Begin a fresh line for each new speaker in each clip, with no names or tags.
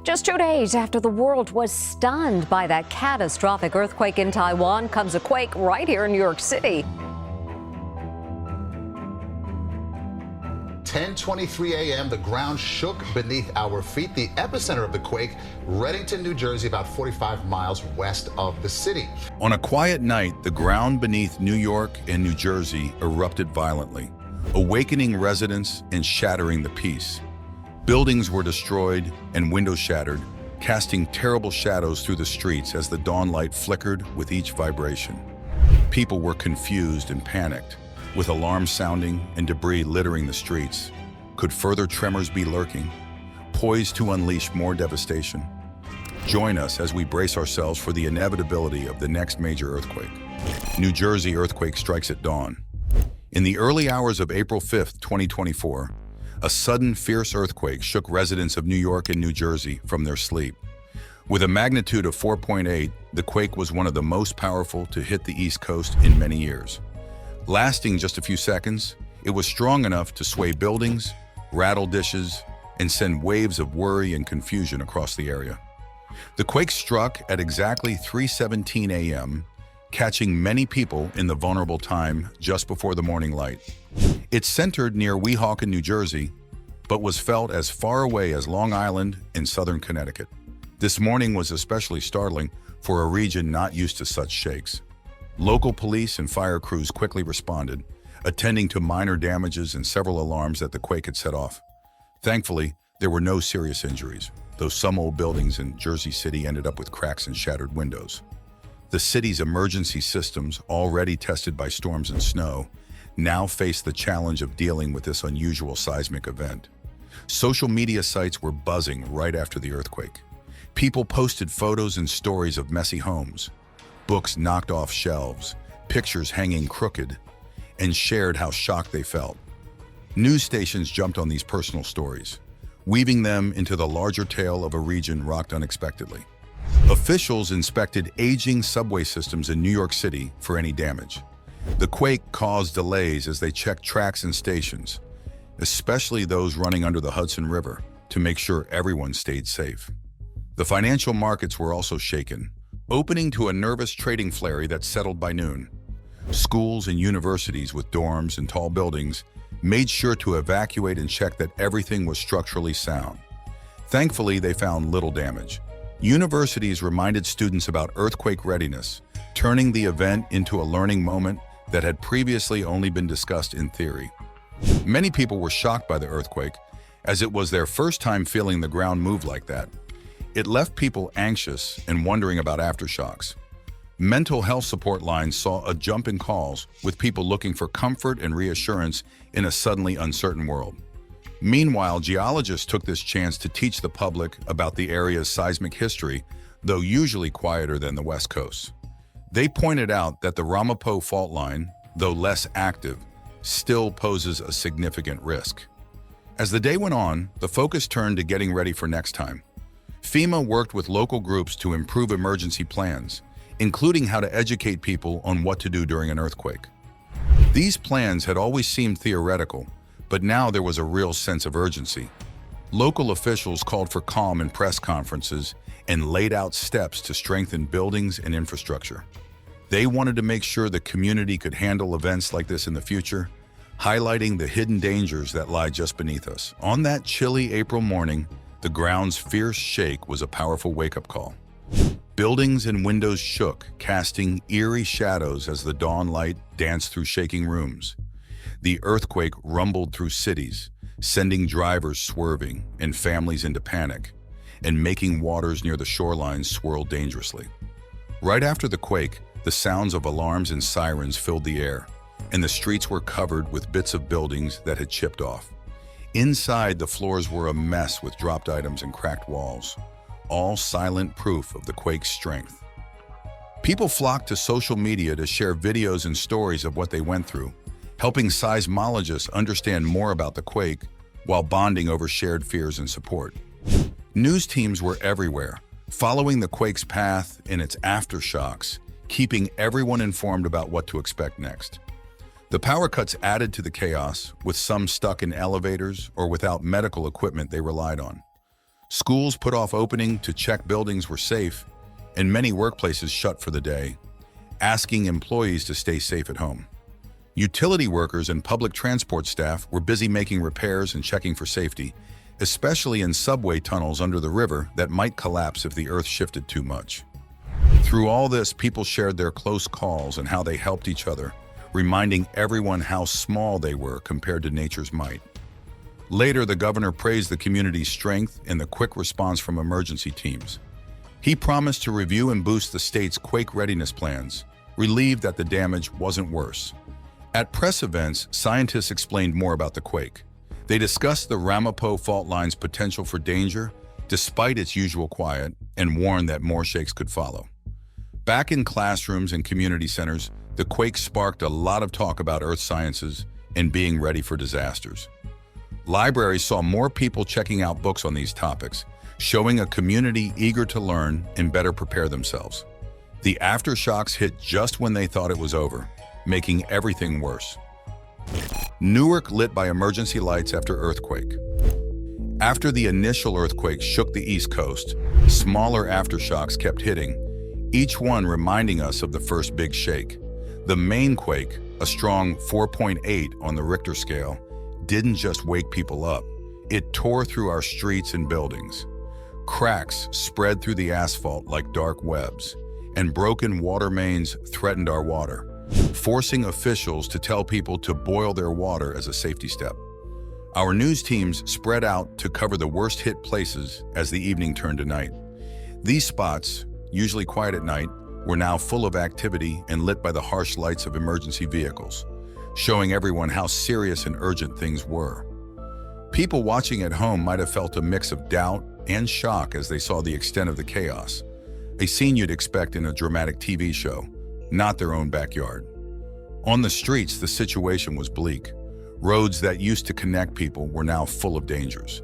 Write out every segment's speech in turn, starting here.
Just 2 days after the world was stunned by that catastrophic earthquake in Taiwan comes a quake right here in New York City.
10:23 a.m., the ground shook beneath our feet. The epicenter of the quake, Reddington, New Jersey, about 45 miles west of the city.
On a quiet night, the ground beneath New York and New Jersey erupted violently, awakening residents and shattering the peace. Buildings were destroyed and windows shattered, casting terrible shadows through the streets as the dawn light flickered with each vibration. People were confused and panicked, with alarms sounding and debris littering the streets. Could further tremors be lurking, poised to unleash more devastation? Join us as we brace ourselves for the inevitability of the next major earthquake. New Jersey earthquake strikes at dawn. In the early hours of April 5th, 2024, a sudden fierce earthquake shook residents of New York and New Jersey from their sleep. With a magnitude of 4.8, the quake was one of the most powerful to hit the East Coast in many years. Lasting just a few seconds, it was strong enough to sway buildings, rattle dishes, and send waves of worry and confusion across the area. The quake struck at exactly 3:17 a.m., catching many people in the vulnerable time just before the morning light. It centered near Weehawken, New Jersey, but was felt as far away as Long Island in southern Connecticut. This morning was especially startling for a region not used to such shakes. Local police and fire crews quickly responded, attending to minor damages and several alarms that the quake had set off. Thankfully, there were no serious injuries, though some old buildings in Jersey City ended up with cracks and shattered windows. The city's emergency systems, already tested by storms and snow, now face the challenge of dealing with this unusual seismic event. Social media sites were buzzing right after the earthquake. People posted photos and stories of messy homes, books knocked off shelves, pictures hanging crooked, and shared how shocked they felt. News stations jumped on these personal stories, weaving them into the larger tale of a region rocked unexpectedly. Officials inspected aging subway systems in New York City for any damage. The quake caused delays as they checked tracks and stations, especially those running under the Hudson River, to make sure everyone stayed safe. The financial markets were also shaken, opening to a nervous trading flurry that settled by noon. Schools and universities with dorms and tall buildings made sure to evacuate and check that everything was structurally sound. Thankfully, they found little damage. Universities reminded students about earthquake readiness, turning the event into a learning moment that had previously only been discussed in theory. Many people were shocked by the earthquake, as it was their first time feeling the ground move like that. It left people anxious and wondering about aftershocks. Mental health support lines saw a jump in calls, with people looking for comfort and reassurance in a suddenly uncertain world. Meanwhile, geologists took this chance to teach the public about the area's seismic history, though usually quieter than the West Coast. They pointed out that the Ramapo fault line, though less active, still poses a significant risk. As the day went on, the focus turned to getting ready for next time. FEMA worked with local groups to improve emergency plans, including how to educate people on what to do during an earthquake. These plans had always seemed theoretical, but now there was a real sense of urgency. Local officials called for calm in press conferences and laid out steps to strengthen buildings and infrastructure. They wanted to make sure the community could handle events like this in the future, highlighting the hidden dangers that lie just beneath us. On that chilly April morning, the ground's fierce shake was a powerful wake-up call. Buildings and windows shook, casting eerie shadows as the dawn light danced through shaking rooms. The earthquake rumbled through cities, sending drivers swerving and families into panic, and making waters near the shoreline swirl dangerously. Right after the quake, the sounds of alarms and sirens filled the air, and the streets were covered with bits of buildings that had chipped off. Inside, the floors were a mess with dropped items and cracked walls, all silent proof of the quake's strength. People flocked to social media to share videos and stories of what they went through, helping seismologists understand more about the quake while bonding over shared fears and support. News teams were everywhere, following the quake's path and its aftershocks, keeping everyone informed about what to expect next. The power cuts added to the chaos, with some stuck in elevators or without medical equipment they relied on. Schools put off opening to check buildings were safe, and many workplaces shut for the day, asking employees to stay safe at home. Utility workers and public transport staff were busy making repairs and checking for safety, especially in subway tunnels under the river that might collapse if the earth shifted too much. Through all this, people shared their close calls and how they helped each other, reminding everyone how small they were compared to nature's might. Later, the governor praised the community's strength and the quick response from emergency teams. He promised to review and boost the state's quake readiness plans, relieved that the damage wasn't worse. At press events, scientists explained more about the quake. They discussed the Ramapo fault line's potential for danger, despite its usual quiet, and warned that more shakes could follow. Back in classrooms and community centers, the quake sparked a lot of talk about earth sciences and being ready for disasters. Libraries saw more people checking out books on these topics, showing a community eager to learn and better prepare themselves. The aftershocks hit just when they thought it was over, making everything worse. Newark lit by emergency lights after earthquake. After the initial earthquake shook the East Coast, smaller aftershocks kept hitting, each one reminding us of the first big shake. The main quake, a strong 4.8 on the Richter scale, didn't just wake people up. It tore through our streets and buildings. Cracks spread through the asphalt like dark webs, and broken water mains threatened our water, forcing officials to tell people to boil their water as a safety step. Our news teams spread out to cover the worst-hit places as the evening turned to night. These spots, usually quiet at night, were now full of activity and lit by the harsh lights of emergency vehicles, showing everyone how serious and urgent things were. People watching at home might have felt a mix of doubt and shock as they saw the extent of the chaos, a scene you'd expect in a dramatic TV show, not their own backyard. On the streets, the situation was bleak. Roads that used to connect people were now full of dangers,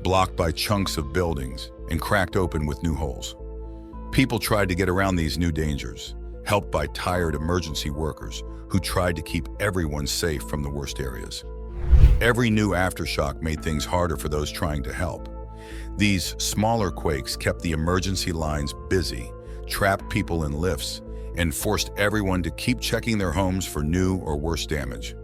blocked by chunks of buildings and cracked open with new holes. People tried to get around these new dangers, helped by tired emergency workers who tried to keep everyone safe from the worst areas. Every new aftershock made things harder for those trying to help. These smaller quakes kept the emergency lines busy, trapped people in lifts, and forced everyone to keep checking their homes for new or worse damage.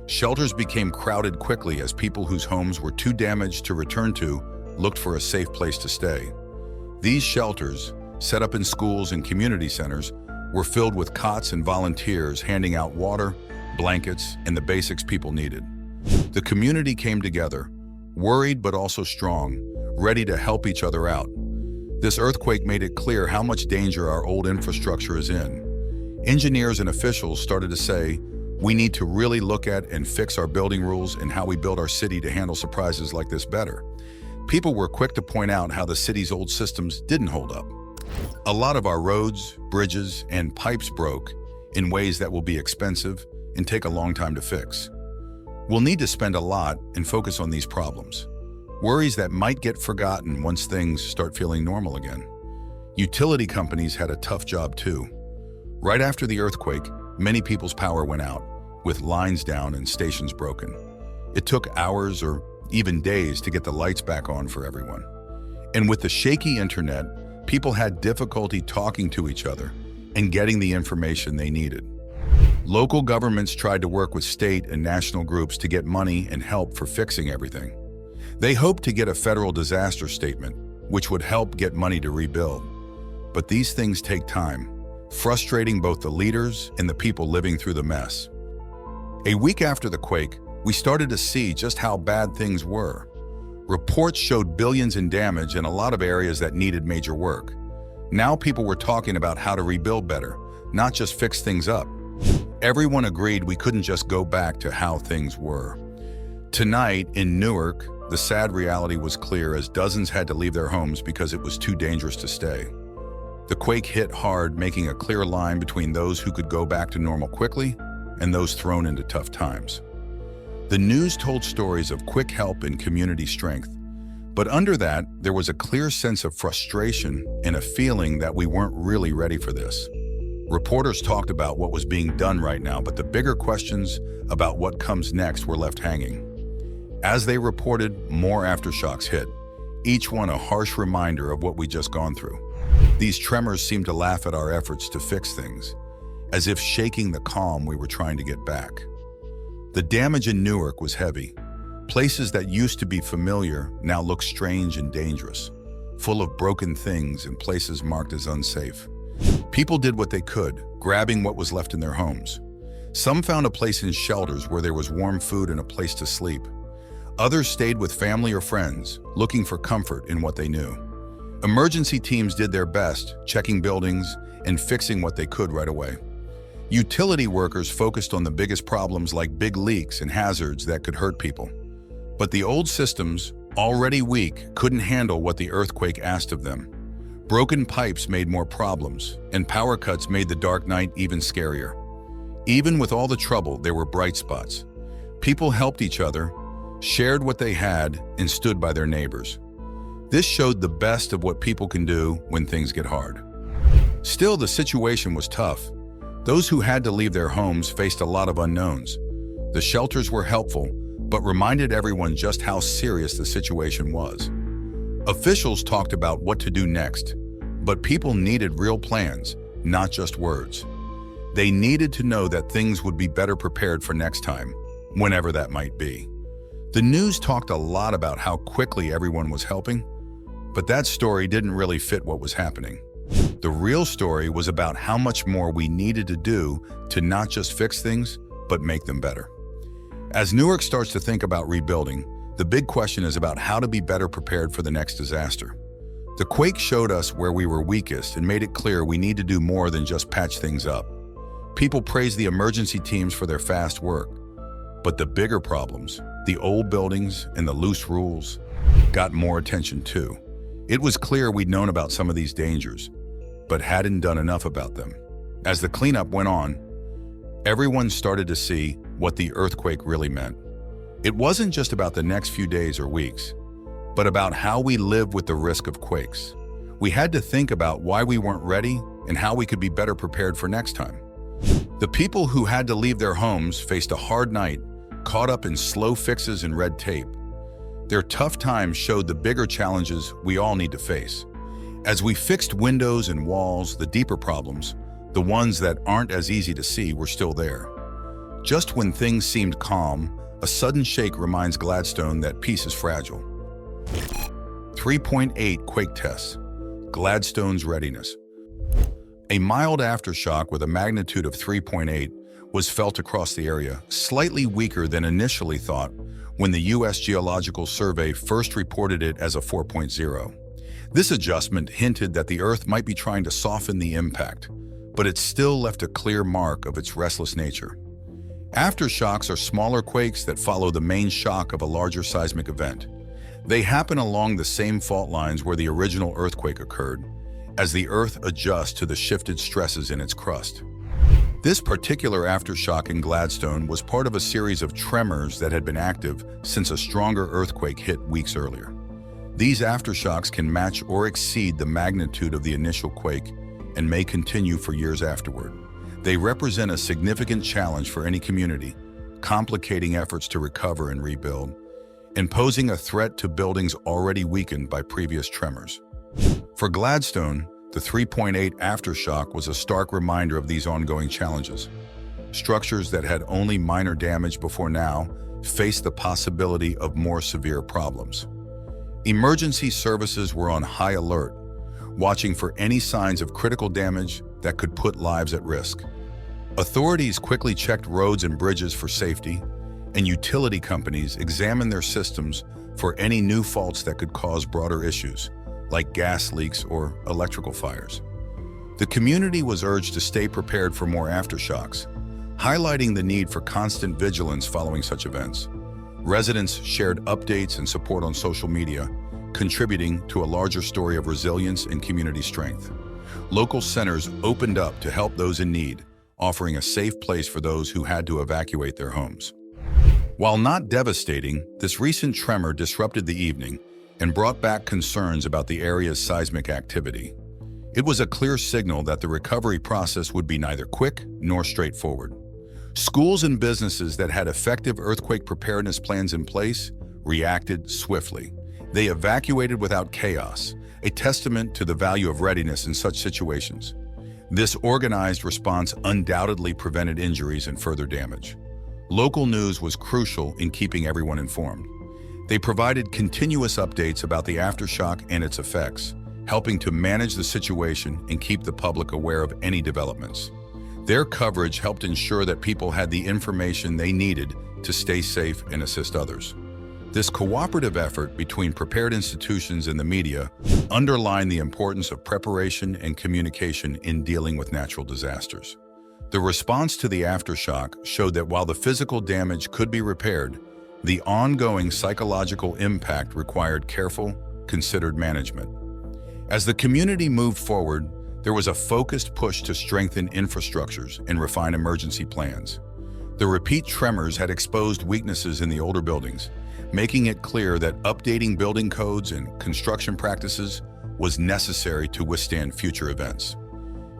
Shelters became crowded quickly as people whose homes were too damaged to return to looked for a safe place to stay. These shelters, set up in schools and community centers, were filled with cots and volunteers handing out water, blankets, and the basics people needed. The community came together, worried but also strong, ready to help each other out. This earthquake made it clear how much danger our old infrastructure is in. Engineers and officials started to say, we need to really look at and fix our building rules and how we build our city to handle surprises like this better. People were quick to point out how the city's old systems didn't hold up. A lot of our roads, bridges, and pipes broke in ways that will be expensive and take a long time to fix. We'll need to spend a lot and focus on these problems, worries that might get forgotten once things start feeling normal again. Utility companies had a tough job too. Right after the earthquake, many people's power went out, with lines down and stations broken. It took hours or even days to get the lights back on for everyone. And with the shaky internet, people had difficulty talking to each other and getting the information they needed. Local governments tried to work with state and national groups to get money and help for fixing everything. They hoped to get a federal disaster statement, which would help get money to rebuild. But these things take time, frustrating both the leaders and the people living through the mess. A week after the quake, we started to see just how bad things were. Reports showed billions in damage in a lot of areas that needed major work. Now people were talking about how to rebuild better, not just fix things up. Everyone agreed we couldn't just go back to how things were. Tonight in Newark, the sad reality was clear as dozens had to leave their homes because it was too dangerous to stay. The quake hit hard, making a clear line between those who could go back to normal quickly and those thrown into tough times. The news told stories of quick help and community strength, but under that, there was a clear sense of frustration and a feeling that we weren't really ready for this. Reporters talked about what was being done right now, but the bigger questions about what comes next were left hanging. As they reported, more aftershocks hit, each one a harsh reminder of what we just gone through. These tremors seemed to laugh at our efforts to fix things, as if shaking the calm we were trying to get back. The damage in Newark was heavy. Places that used to be familiar now look strange and dangerous, full of broken things and places marked as unsafe. People did what they could, grabbing what was left in their homes. Some found a place in shelters where there was warm food and a place to sleep. Others stayed with family or friends, looking for comfort in what they knew. Emergency teams did their best, checking buildings and fixing what they could right away. Utility workers focused on the biggest problems like big leaks and hazards that could hurt people. But the old systems, already weak, couldn't handle what the earthquake asked of them. Broken pipes made more problems, and power cuts made the dark night even scarier. Even with all the trouble, there were bright spots. People helped each other, shared what they had, and stood by their neighbors. This showed the best of what people can do when things get hard. Still, the situation was tough. Those who had to leave their homes faced a lot of unknowns. The shelters were helpful, but reminded everyone just how serious the situation was. Officials talked about what to do next, but people needed real plans, not just words. They needed to know that things would be better prepared for next time, whenever that might be. The news talked a lot about how quickly everyone was helping, but that story didn't really fit what was happening. The real story was about how much more we needed to do to not just fix things, but make them better. As Newark starts to think about rebuilding, the big question is about how to be better prepared for the next disaster. The quake showed us where we were weakest and made it clear we need to do more than just patch things up. People praised the emergency teams for their fast work, but the bigger problems, the old buildings and the loose rules, got more attention too. It was clear we'd known about some of these dangers, but hadn't done enough about them. As the cleanup went on, everyone started to see what the earthquake really meant. It wasn't just about the next few days or weeks, but about how we live with the risk of quakes. We had to think about why we weren't ready and how we could be better prepared for next time. The people who had to leave their homes faced a hard night, caught up in slow fixes and red tape. Their tough times showed the bigger challenges we all need to face. As we fixed windows and walls, the deeper problems, the ones that aren't as easy to see, were still there. Just when things seemed calm, a sudden shake reminds Gladstone that peace is fragile. 3.8 quake tests. Gladstone's readiness. A mild aftershock with a magnitude of 3.8 was felt across the area, slightly weaker than initially thought when the U.S. Geological Survey first reported it as a 4.0. This adjustment hinted that the Earth might be trying to soften the impact, but it still left a clear mark of its restless nature. Aftershocks are smaller quakes that follow the main shock of a larger seismic event. They happen along the same fault lines where the original earthquake occurred, as the Earth adjusts to the shifted stresses in its crust. This particular aftershock in Gladstone was part of a series of tremors that had been active since a stronger earthquake hit weeks earlier. These aftershocks can match or exceed the magnitude of the initial quake and may continue for years afterward. They represent a significant challenge for any community, complicating efforts to recover and rebuild, and posing a threat to buildings already weakened by previous tremors. For Gladstone, the 3.8 aftershock was a stark reminder of these ongoing challenges. Structures that had only minor damage before now faced the possibility of more severe problems. Emergency services were on high alert, watching for any signs of critical damage that could put lives at risk. Authorities quickly checked roads and bridges for safety, and utility companies examined their systems for any new faults that could cause broader issues, like gas leaks or electrical fires. The community was urged to stay prepared for more aftershocks, highlighting the need for constant vigilance following such events. Residents shared updates and support on social media, contributing to a larger story of resilience and community strength. Local centers opened up to help those in need, offering a safe place for those who had to evacuate their homes. While not devastating, this recent tremor disrupted the evening and brought back concerns about the area's seismic activity. It was a clear signal that the recovery process would be neither quick nor straightforward. Schools and businesses that had effective earthquake preparedness plans in place reacted swiftly, They evacuated without chaos, a testament to the value of readiness in such situations. This organized response undoubtedly prevented injuries and further damage. Local news was crucial in keeping everyone informed. They provided continuous updates about the aftershock and its effects, helping to manage the situation and keep the public aware of any developments. Their coverage helped ensure that people had the information they needed to stay safe and assist others. This cooperative effort between prepared institutions and the media underlined the importance of preparation and communication in dealing with natural disasters. The response to the aftershock showed that while the physical damage could be repaired, the ongoing psychological impact required careful, considered management. As the community moved forward, there was a focused push to strengthen infrastructures and refine emergency plans. The repeat tremors had exposed weaknesses in the older buildings, making it clear that updating building codes and construction practices was necessary to withstand future events.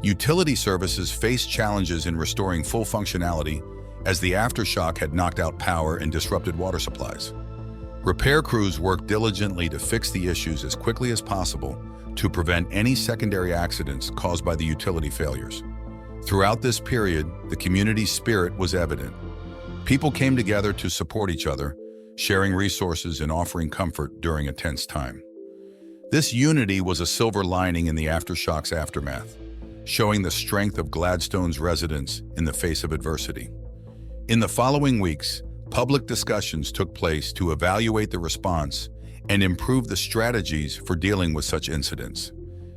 Utility services faced challenges in restoring full functionality as the aftershock had knocked out power and disrupted water supplies. Repair crews worked diligently to fix the issues as quickly as possible to prevent any secondary accidents caused by the utility failures. Throughout this period, the community's spirit was evident. People came together to support each other, sharing resources and offering comfort during a tense time. This unity was a silver lining in the aftershock's aftermath, showing the strength of Gladstone's residents in the face of adversity. In the following weeks, public discussions took place to evaluate the response and improve the strategies for dealing with such incidents.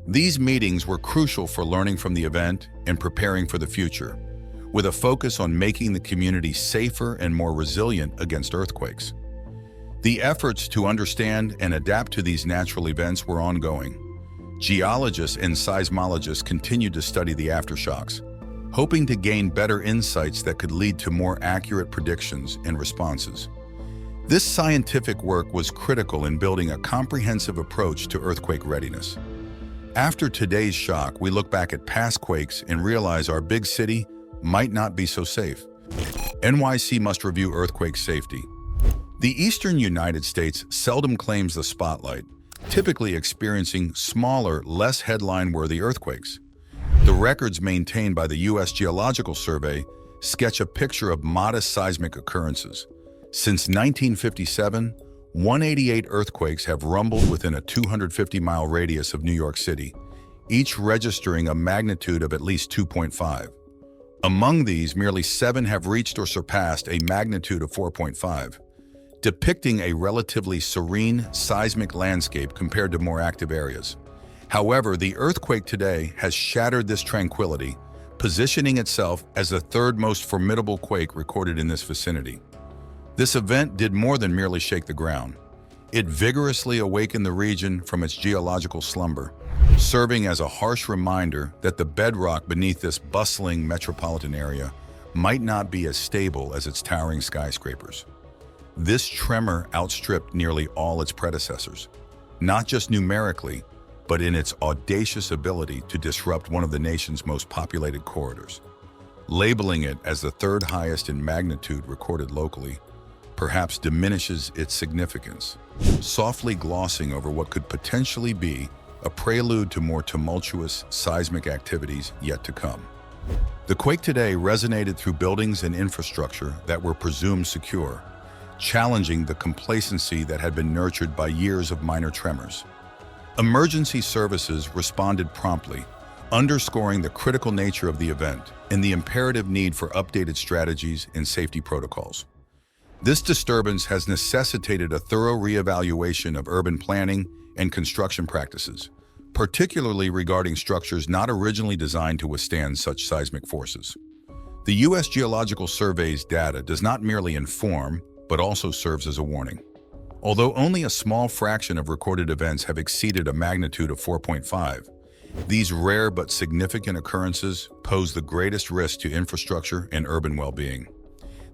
These meetings were crucial for learning from the event and preparing for the future, with a focus on making the community safer and more resilient against earthquakes. The efforts to understand and adapt to these natural events were ongoing. Geologists and seismologists continued to study the aftershocks, hoping to gain better insights that could lead to more accurate predictions and responses. This scientific work was critical in building a comprehensive approach to earthquake readiness. After today's shock, we look back at past quakes and realize our big city might not be so safe. NYC must review earthquake safety. The eastern United States seldom claims the spotlight, typically experiencing smaller, less headline-worthy earthquakes. The records maintained by the U.S. Geological Survey sketch a picture of modest seismic occurrences. Since 1957, 188 earthquakes have rumbled within a 250-mile radius of New York City, each registering a magnitude of at least 2.5. Among these, merely 7 have reached or surpassed a magnitude of 4.5, depicting a relatively serene seismic landscape compared to more active areas. However, the earthquake today has shattered this tranquility, positioning itself as the third most formidable quake recorded in this vicinity. This event did more than merely shake the ground. It vigorously awakened the region from its geological slumber, serving as a harsh reminder that the bedrock beneath this bustling metropolitan area might not be as stable as its towering skyscrapers. This tremor outstripped nearly all its predecessors, not just numerically, but in its audacious ability to disrupt one of the nation's most populated corridors. Labeling it as the third highest in magnitude recorded locally perhaps diminishes its significance, softly glossing over what could potentially be a prelude to more tumultuous seismic activities yet to come. The quake today resonated through buildings and infrastructure that were presumed secure, challenging the complacency that had been nurtured by years of minor tremors. Emergency services responded promptly, underscoring the critical nature of the event and the imperative need for updated strategies and safety protocols. This disturbance has necessitated a thorough reevaluation of urban planning and construction practices, particularly regarding structures not originally designed to withstand such seismic forces. The U.S. Geological Survey's data does not merely inform, but also serves as a warning. Although only a small fraction of recorded events have exceeded a magnitude of 4.5, these rare but significant occurrences pose the greatest risk to infrastructure and urban well-being.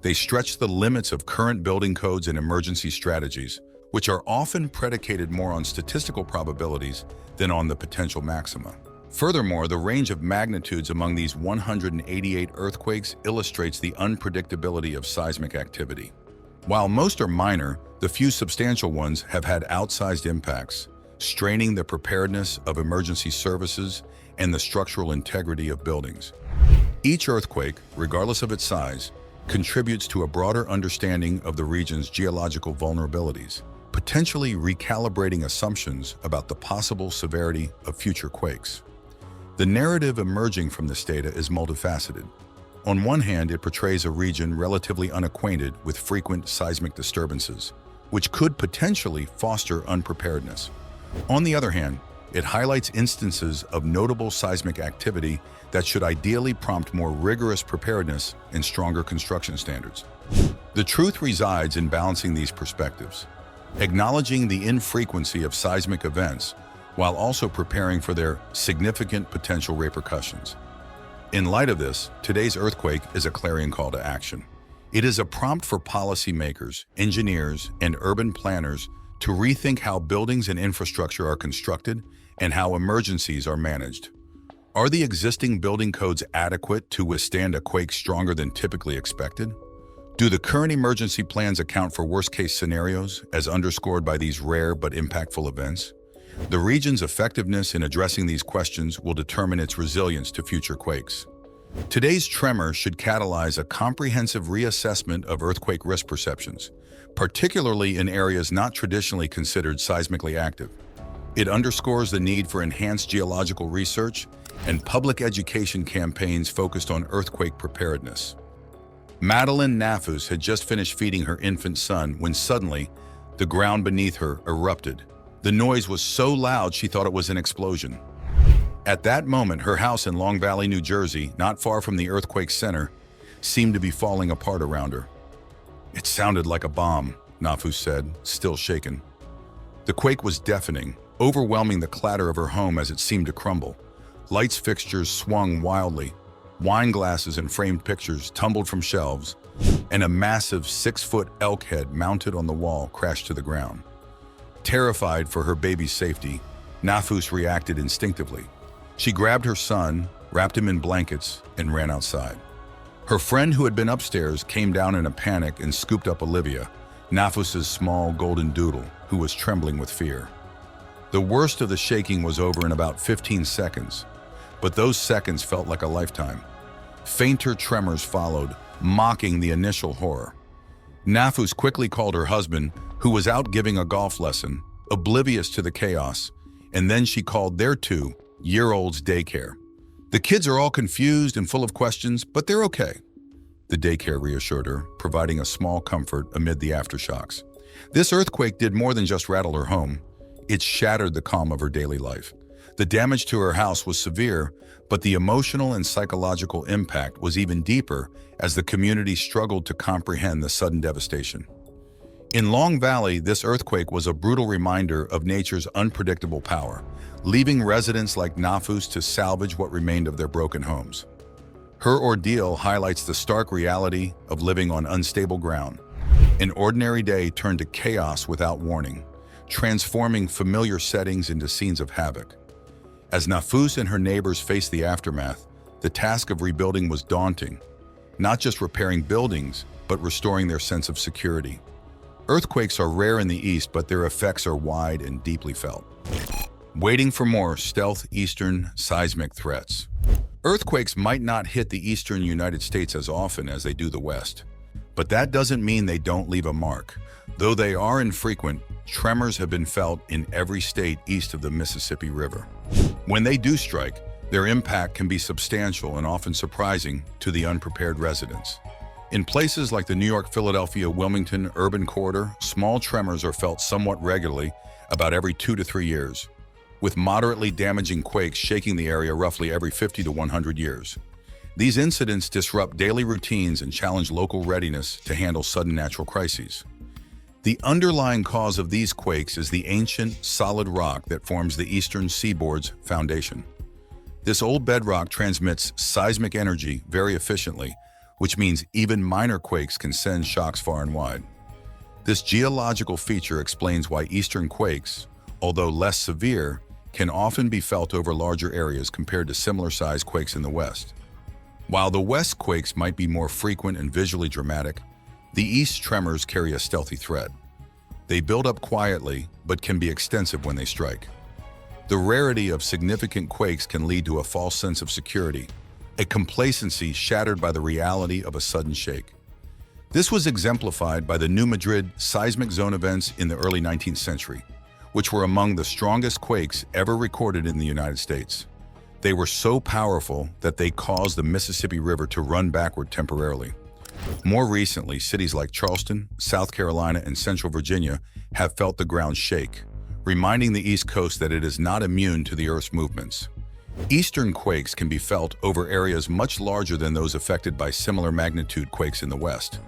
They stretch the limits of current building codes and emergency strategies, which are often predicated more on statistical probabilities than on the potential maxima. Furthermore, the range of magnitudes among these 188 earthquakes illustrates the unpredictability of seismic activity. While most are minor, The few substantial ones have had outsized impacts, straining the preparedness of emergency services and the structural integrity of buildings. Each earthquake, regardless of its size, contributes to a broader understanding of the region's geological vulnerabilities, potentially recalibrating assumptions about the possible severity of future quakes. The narrative emerging from this data is multifaceted. On one hand, it portrays a region relatively unacquainted with frequent seismic disturbances, which could potentially foster unpreparedness. On the other hand, it highlights instances of notable seismic activity that should ideally prompt more rigorous preparedness and stronger construction standards. The truth resides in balancing these perspectives, acknowledging the infrequency of seismic events while also preparing for their significant potential repercussions. In light of this, today's earthquake is a clarion call to action. It is a prompt for policymakers, engineers, and urban planners to rethink how buildings and infrastructure are constructed and how emergencies are managed. Are the existing building codes adequate to withstand a quake stronger than typically expected? Do the current emergency plans account for worst-case scenarios, as underscored by these rare but impactful events? The region's effectiveness in addressing these questions will determine its resilience to future quakes. Today's tremor should catalyze a comprehensive reassessment of earthquake risk perceptions, particularly in areas not traditionally considered seismically active. It underscores the need for enhanced geological research and public education campaigns focused on earthquake preparedness. Madeline Nafus had just finished feeding her infant son when suddenly the ground beneath her erupted. The noise was so loud she thought it was an explosion. At that moment, her house in Long Valley, New Jersey, not far from the earthquake's center, seemed to be falling apart around her. "It sounded like a bomb," Nafus said, still shaken. The quake was deafening, overwhelming the clatter of her home as it seemed to crumble. Lights fixtures swung wildly, wine glasses and framed pictures tumbled from shelves, and a massive 6-foot elk head mounted on the wall crashed to the ground. Terrified for her baby's safety, Nafus reacted instinctively. She grabbed her son, wrapped him in blankets, and ran outside. Her friend who had been upstairs came down in a panic and scooped up Olivia, Nafus's small golden doodle, who was trembling with fear. The worst of the shaking was over in about 15 seconds, but those seconds felt like a lifetime. Fainter tremors followed, mocking the initial horror. Nafus quickly called her husband, who was out giving a golf lesson, oblivious to the chaos, and then she called their 2-year-old's daycare. "The kids are all confused and full of questions, but they're okay," the daycare reassured her, providing a small comfort amid the aftershocks. This earthquake did more than just rattle her home. It shattered the calm of her daily life. The damage to her house was severe, but the emotional and psychological impact was even deeper as the community struggled to comprehend the sudden devastation. In Long Valley, this earthquake was a brutal reminder of nature's unpredictable power, leaving residents like Nafus to salvage what remained of their broken homes. Her ordeal highlights the stark reality of living on unstable ground. An ordinary day turned to chaos without warning, transforming familiar settings into scenes of havoc. As Nafus and her neighbors faced the aftermath, the task of rebuilding was daunting, not just repairing buildings, but restoring their sense of security. Earthquakes are rare in the East, but their effects are wide and deeply felt. Waiting for more stealth eastern seismic threats. Earthquakes might not hit the eastern United States as often as they do the West, but that doesn't mean they don't leave a mark. Though they are infrequent, tremors have been felt in every state east of the Mississippi River. When they do strike, their impact can be substantial and often surprising to the unprepared residents. In places like the New York-Philadelphia-Wilmington urban corridor, small tremors are felt somewhat regularly, about every 2 to 3 years, with moderately damaging quakes shaking the area roughly every 50 to 100 years. These incidents disrupt daily routines and challenge local readiness to handle sudden natural crises. The underlying cause of these quakes is the ancient, solid rock that forms the eastern seaboard's foundation. This old bedrock transmits seismic energy very efficiently, which means even minor quakes can send shocks far and wide. This geological feature explains why eastern quakes, although less severe, can often be felt over larger areas compared to similar-sized quakes in the West. While the West quakes might be more frequent and visually dramatic, the East tremors carry a stealthy threat. They build up quietly, but can be extensive when they strike. The rarity of significant quakes can lead to a false sense of security, a complacency shattered by the reality of a sudden shake. This was exemplified by the New Madrid seismic zone events in the early 19th century, which were among the strongest quakes ever recorded in the United States. They were so powerful that they caused the Mississippi River to run backward temporarily. More recently, cities like Charleston, South Carolina, and Central Virginia have felt the ground shake, reminding the East Coast that it is not immune to the Earth's movements. Eastern quakes can be felt over areas much larger than those affected by similar magnitude quakes in the West.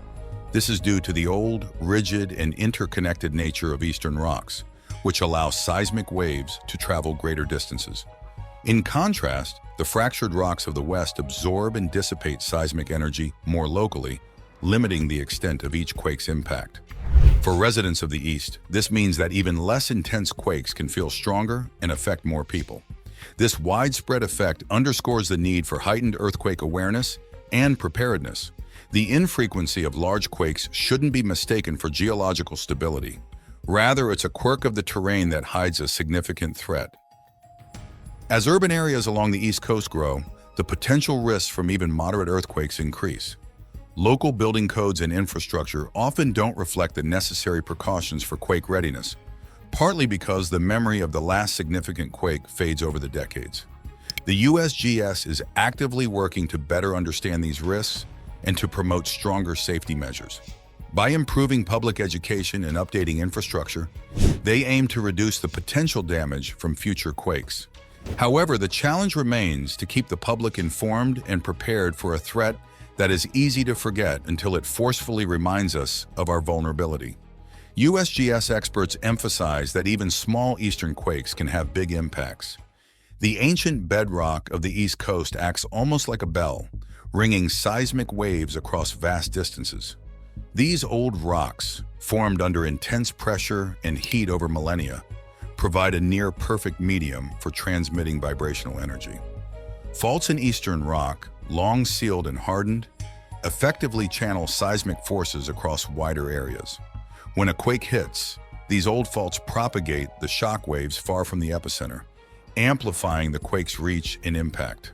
This is due to the old, rigid, and interconnected nature of eastern rocks, which allow seismic waves to travel greater distances. In contrast, the fractured rocks of the West absorb and dissipate seismic energy more locally, limiting the extent of each quake's impact. For residents of the East, this means that even less intense quakes can feel stronger and affect more people. This widespread effect underscores the need for heightened earthquake awareness and preparedness. The infrequency of large quakes shouldn't be mistaken for geological stability. Rather, it's a quirk of the terrain that hides a significant threat. As urban areas along the East Coast grow, the potential risks from even moderate earthquakes increase. Local building codes and infrastructure often don't reflect the necessary precautions for quake readiness, partly because the memory of the last significant quake fades over the decades. The USGS is actively working to better understand these risks and to promote stronger safety measures. By improving public education and updating infrastructure, they aim to reduce the potential damage from future quakes. However, the challenge remains to keep the public informed and prepared for a threat that is easy to forget until it forcefully reminds us of our vulnerability. USGS experts emphasize that even small eastern quakes can have big impacts. The ancient bedrock of the East Coast acts almost like a bell, ringing seismic waves across vast distances. These old rocks, formed under intense pressure and heat over millennia, provide a near-perfect medium for transmitting vibrational energy. Faults in eastern rock, long sealed and hardened, effectively channel seismic forces across wider areas. When a quake hits, these old faults propagate the shock waves far from the epicenter, amplifying the quake's reach and impact.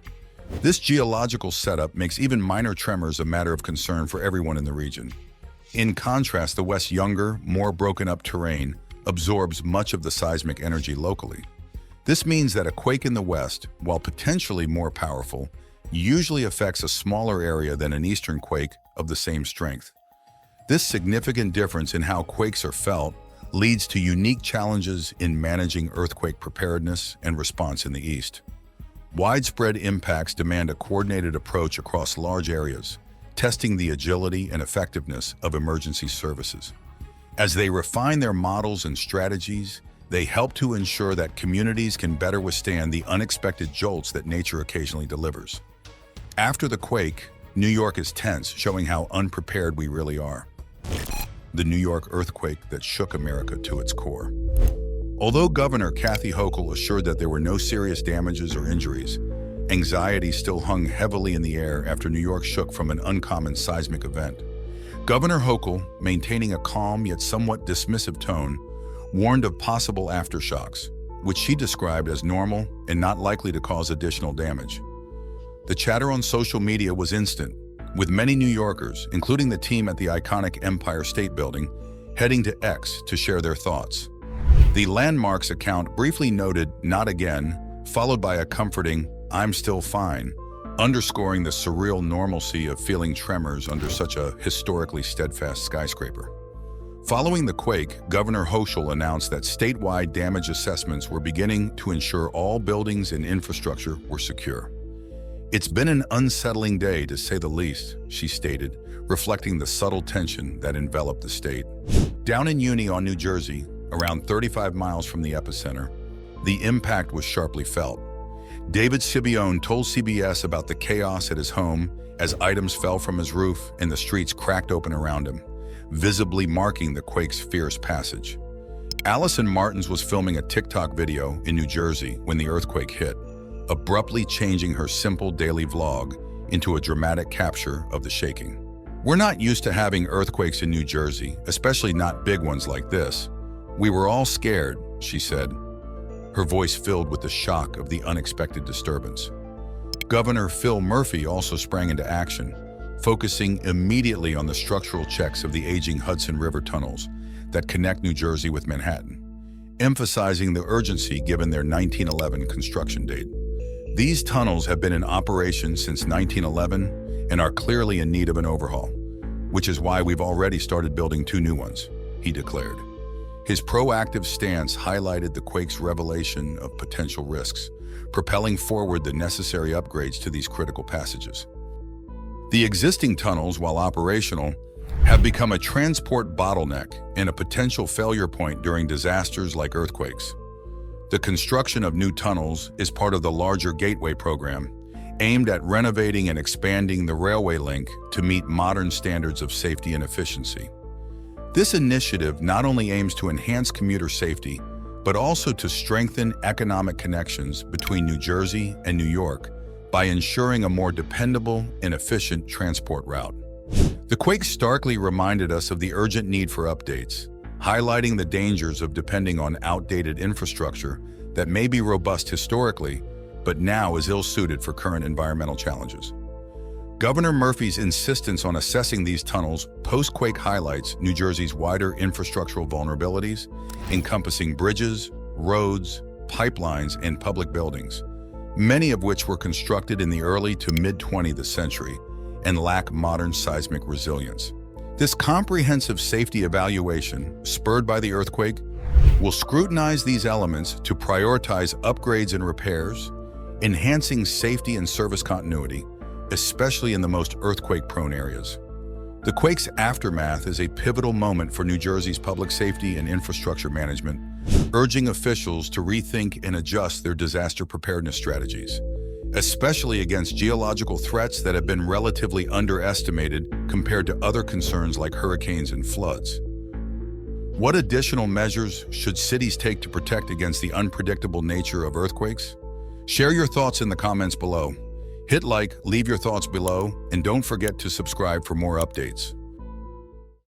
This geological setup makes even minor tremors a matter of concern for everyone in the region. In contrast, the West's younger, more broken-up terrain absorbs much of the seismic energy locally. This means that a quake in the West, while potentially more powerful, usually affects a smaller area than an eastern quake of the same strength. This significant difference in how quakes are felt leads to unique challenges in managing earthquake preparedness and response in the East. Widespread impacts demand a coordinated approach across large areas, testing the agility and effectiveness of emergency services. As they refine their models and strategies, they help to ensure that communities can better withstand the unexpected jolts that nature occasionally delivers. After the quake, New York is tense, showing how unprepared we really are. The New York earthquake that shook America to its core. Although Governor Kathy Hochul assured that there were no serious damages or injuries, anxiety still hung heavily in the air after New York shook from an uncommon seismic event. Governor Hochul, maintaining a calm yet somewhat dismissive tone, warned of possible aftershocks, which she described as normal and not likely to cause additional damage. The chatter on social media was instant, with many New Yorkers, including the team at the iconic Empire State Building, heading to X to share their thoughts. The Landmarks account briefly noted, "Not again," followed by a comforting, "I'm still fine," underscoring the surreal normalcy of feeling tremors under such a historically steadfast skyscraper. Following the quake, Governor Hochul announced that statewide damage assessments were beginning to ensure all buildings and infrastructure were secure. "It's been an unsettling day, to say the least," she stated, reflecting the subtle tension that enveloped the state. Down in Union, New Jersey, around 35 miles from the epicenter, the impact was sharply felt. David Sibione told CBS about the chaos at his home as items fell from his roof and the streets cracked open around him, visibly marking the quake's fierce passage. Allison Martins was filming a TikTok video in New Jersey when the earthquake hit, abruptly changing her simple daily vlog into a dramatic capture of the shaking. "We're not used to having earthquakes in New Jersey, especially not big ones like this," "We were all scared," she said, her voice filled with the shock of the unexpected disturbance. Governor Phil Murphy also sprang into action, focusing immediately on the structural checks of the aging Hudson River tunnels that connect New Jersey with Manhattan, emphasizing the urgency given their 1911 construction date. "These tunnels have been in operation since 1911 and are clearly in need of an overhaul, which is why we've already started building 2 new ones," he declared. His proactive stance highlighted the quake's revelation of potential risks, propelling forward the necessary upgrades to these critical passages. The existing tunnels, while operational, have become a transport bottleneck and a potential failure point during disasters like earthquakes. The construction of new tunnels is part of the larger Gateway program, aimed at renovating and expanding the railway link to meet modern standards of safety and efficiency. This initiative not only aims to enhance commuter safety, but also to strengthen economic connections between New Jersey and New York by ensuring a more dependable and efficient transport route. The quake starkly reminded us of the urgent need for updates, highlighting the dangers of depending on outdated infrastructure that may be robust historically, but now is ill-suited for current environmental challenges. Governor Murphy's insistence on assessing these tunnels post-quake highlights New Jersey's wider infrastructural vulnerabilities, encompassing bridges, roads, pipelines, and public buildings, many of which were constructed in the early to mid-20th century and lack modern seismic resilience. This comprehensive safety evaluation, spurred by the earthquake, will scrutinize these elements to prioritize upgrades and repairs, enhancing safety and service continuity, especially in the most earthquake-prone areas. The quake's aftermath is a pivotal moment for New Jersey's public safety and infrastructure management, urging officials to rethink and adjust their disaster preparedness strategies, especially against geological threats that have been relatively underestimated compared to other concerns like hurricanes and floods. What additional measures should cities take to protect against the unpredictable nature of earthquakes? Share your thoughts in the comments below. Hit like, leave your thoughts below, and don't forget to subscribe for more updates.